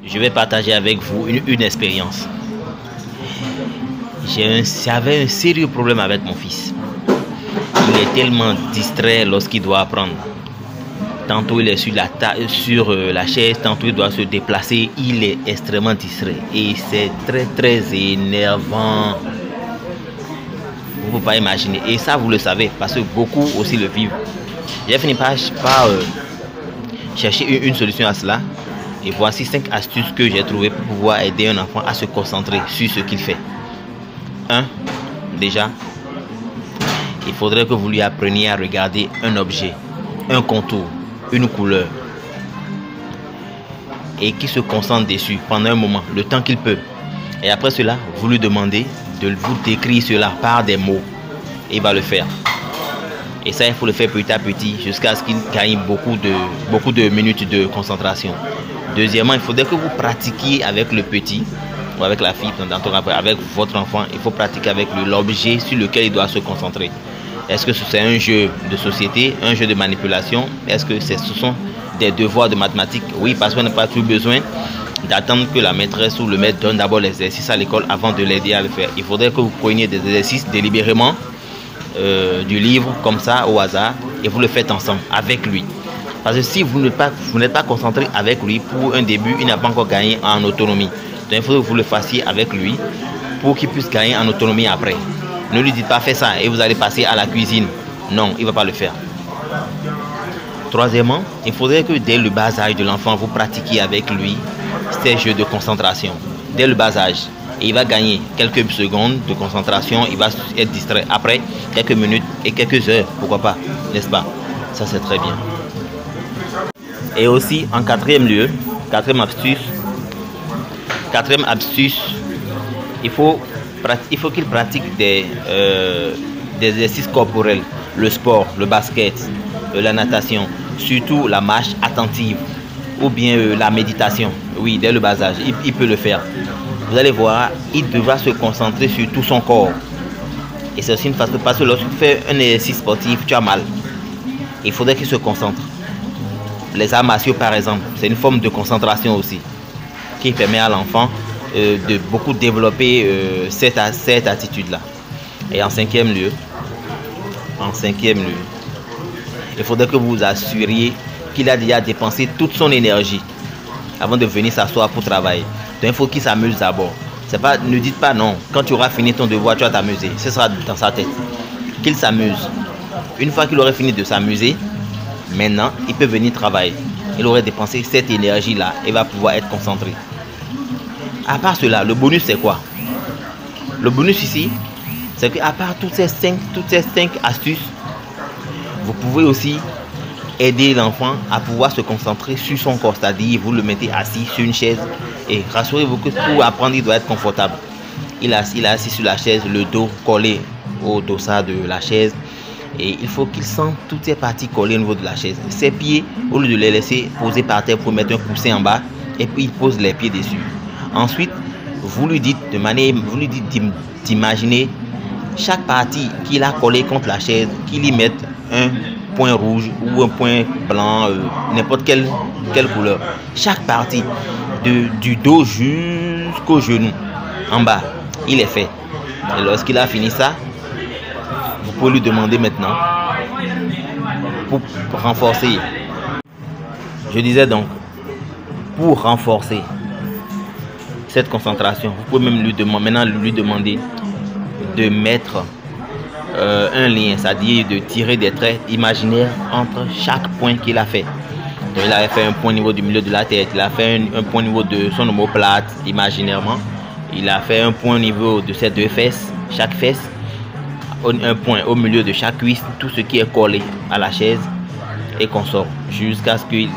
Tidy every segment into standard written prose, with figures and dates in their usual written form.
je vais partager avec vous une expérience. J'avais un sérieux problème avec mon fils. Il est tellement distrait lorsqu'il doit apprendre. Tantôt il est sur la chaise, tantôt il doit se déplacer. Il est extrêmement distrait et c'est très énervant. Vous ne pouvez pas imaginer. Et ça vous le savez parce que beaucoup aussi le vivent. J'ai fini par chercher une solution à cela. Et voici 5 astuces que j'ai trouvées pour pouvoir aider un enfant à se concentrer sur ce qu'il fait. 1. Déjà, il faudrait que vous lui appreniez à regarder un objet, un contour, une couleur. Et qu'il se concentre dessus pendant un moment, le temps qu'il peut. Et après cela, vous lui demandez de vous décrire cela par des mots. Et il va le faire. Et ça, il faut le faire petit à petit jusqu'à ce qu'il gagne beaucoup de minutes de concentration. Deuxièmement, il faudrait que vous pratiquiez avec le petit ou avec la fille, avec votre enfant. Il faut pratiquer avec lui l'objet sur lequel il doit se concentrer. Est-ce que c'est un jeu de société, un jeu de manipulation? Est-ce que ce sont des devoirs de mathématiques? Oui, parce qu'on n'a pas tout besoin d'attendre que la maîtresse ou le maître donne d'abord l'exercice à l'école avant de l'aider à le faire. Il faudrait que vous preniez des exercices délibérément du livre comme ça au hasard et vous le faites ensemble avec lui. Parce que si vous n'êtes pas concentré avec lui pour un début, il n'a pas encore gagné en autonomie. Donc il faut que vous le fassiez avec lui pour qu'il puisse gagner en autonomie après. Ne lui dites pas fais ça et vous allez passer à la cuisine. Non, il ne va pas le faire. Troisièmement, il faudrait que dès le bas âge de l'enfant, vous pratiquiez avec lui ces jeux de concentration. Dès le bas âge. Et il va gagner quelques secondes de concentration, il va être distrait. Après, quelques minutes et quelques heures, pourquoi pas, n'est-ce pas? Ça, c'est très bien. Et aussi, en quatrième lieu, quatrième astuce, il faut qu'il pratique des exercices corporels, le sport, le basket, la natation, surtout la marche attentive ou bien la méditation. Oui, dès le bas âge, il peut le faire. Vous allez voir, il devra se concentrer sur tout son corps. Et c'est aussi une façon, parce que lorsque tu fais un exercice sportif, tu as mal. Il faudrait qu'il se concentre. Les arts martiaux, par exemple, c'est une forme de concentration aussi, qui permet à l'enfant de beaucoup développer cette attitude-là. Et en cinquième lieu, il faudrait que vous vous assuriez qu'il a déjà dépensé toute son énergie avant de venir s'asseoir pour travailler. Donc il faut qu'il s'amuse d'abord. Ne dites pas non. Quand tu auras fini ton devoir, tu vas t'amuser. Ce sera dans sa tête. Qu'il s'amuse. Une fois qu'il aurait fini de s'amuser, maintenant, il peut venir travailler. Il aurait dépensé cette énergie-là et va pouvoir être concentré. À part cela, le bonus c'est quoi? Le bonus ici, c'est qu'à part toutes ces 5 astuces, vous pouvez aussi aider l'enfant à pouvoir se concentrer sur son corps. C'est-à-dire, vous le mettez assis sur une chaise et rassurez-vous que pour apprendre, il doit être confortable. Il est assis sur la chaise, le dos collé au dossard de la chaise. Et il faut qu'il sente toutes ses parties collées au niveau de la chaise. Ses pieds, au lieu de les laisser poser par terre, pour mettre un coussin en bas et puis il pose les pieds dessus. Ensuite, vous lui dites d'imaginer chaque partie qu'il a collée contre la chaise, qu'il y mette un point rouge ou un point blanc, n'importe quelle couleur. Chaque partie, du dos jusqu'au genou, en bas, il est fait. Et lorsqu'il a fini ça, vous pouvez lui demander maintenant pour renforcer. Je disais donc, pour renforcer cette concentration, vous pouvez même lui demander de mettre un lien, c'est-à-dire de tirer des traits imaginaires entre chaque point qu'il a fait. Donc, il a fait un point au niveau du milieu de la tête, il a fait un point au niveau de son omoplate imaginairement, il a fait un point au niveau de ses 2 fesses, chaque fesse, un point au milieu de chaque cuisse, tout ce qui est collé à la chaise et qu'on sort jusqu'à ce qu'il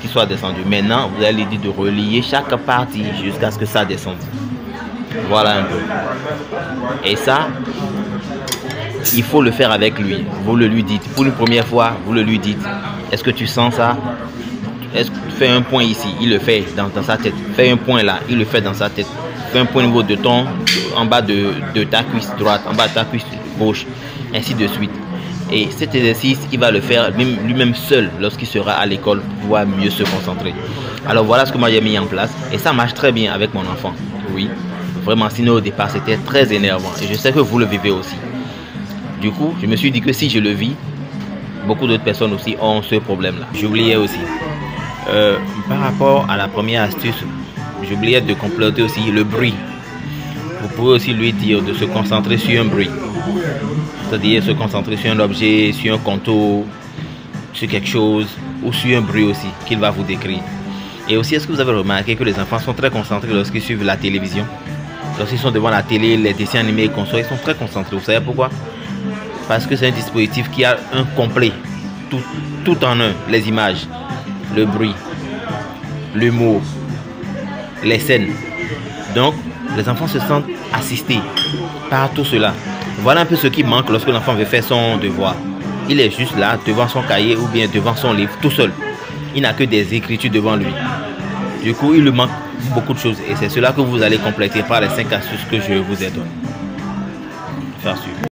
soit descendu. Maintenant, vous allez lui dire de relier chaque partie jusqu'à ce que ça descende. Voilà un peu. Et ça, il faut le faire avec lui. Vous le lui dites. Pour une première fois, vous le lui dites. Est-ce que tu sens ça? Est-ce que tu fais un point ici? Il le fait dans sa tête. Fais un point là. Il le fait dans sa tête. Fais un point au niveau de ton, en bas de ta cuisse droite, en bas de ta cuisse gauche, ainsi de suite. Et cet exercice, il va le faire lui-même seul lorsqu'il sera à l'école pour pouvoir mieux se concentrer. Alors voilà ce que moi j'ai mis en place et ça marche très bien avec mon enfant. Oui, vraiment, sinon au départ c'était très énervant et je sais que vous le vivez aussi. Du coup, je me suis dit que si je le vis, beaucoup d'autres personnes aussi ont ce problème-là. J'oubliais aussi. Par rapport à la première astuce, j'oubliais de compléter aussi le bruit. Vous pouvez aussi lui dire de se concentrer sur un bruit. C'est-à-dire se concentrer sur un objet, sur un contour, sur quelque chose ou sur un bruit aussi qu'il va vous décrire. Et aussi, est-ce que vous avez remarqué que les enfants sont très concentrés lorsqu'ils suivent la télévision? Lorsqu'ils sont devant la télé, les dessins animés et consoles, ils sont très concentrés. Vous savez pourquoi? Parce que c'est un dispositif qui a un complet, tout en un, les images, le bruit, l'humour, les scènes. Donc, les enfants se sentent assistés par tout cela. Voilà un peu ce qui manque lorsque l'enfant veut faire son devoir. Il est juste là, devant son cahier ou bien devant son livre, tout seul. Il n'a que des écritures devant lui. Du coup, il lui manque beaucoup de choses. Et c'est cela que vous allez compléter par les 5 astuces que je vous ai données. Faire suivre.